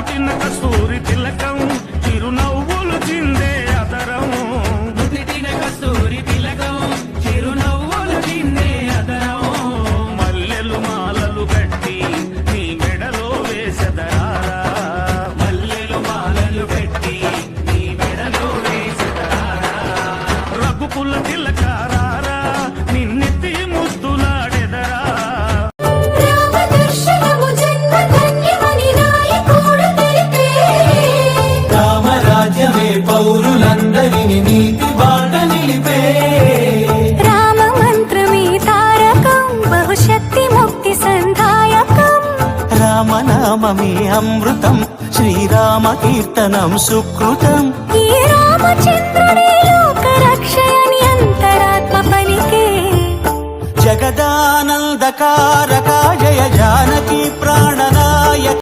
నుదుటిన కస్తూరి తిలకం చిరునవ్వులు చిందే అదరం నుదిటిన కస్తూరి తిలకం చిరునవ్వులు చిందే అదరం మల్లెలు మాలలు కట్టి నీ మెడలో వేసెదరారా మల్లెలు మాలలు పెట్టి నీ మెడలో వేసెదరారా రఘుకుల తిలకారారా నిన్నెత్తి ముద్దులాడెదరా రామరాజ్యమే పౌరులందరిని నీతి బాట నిలిపే రామ మంత్రమే తారకం బహుశక్తి ముక్తి సంధాయకం రామనామమే అమృతం శ్రీరామ కీర్తనం సుకృతం ఈ రామచంద్రుడే లోక రక్షయని అంతరాత్మ పలికే జగదానందకారక జయ జానకి ప్రాణనాయక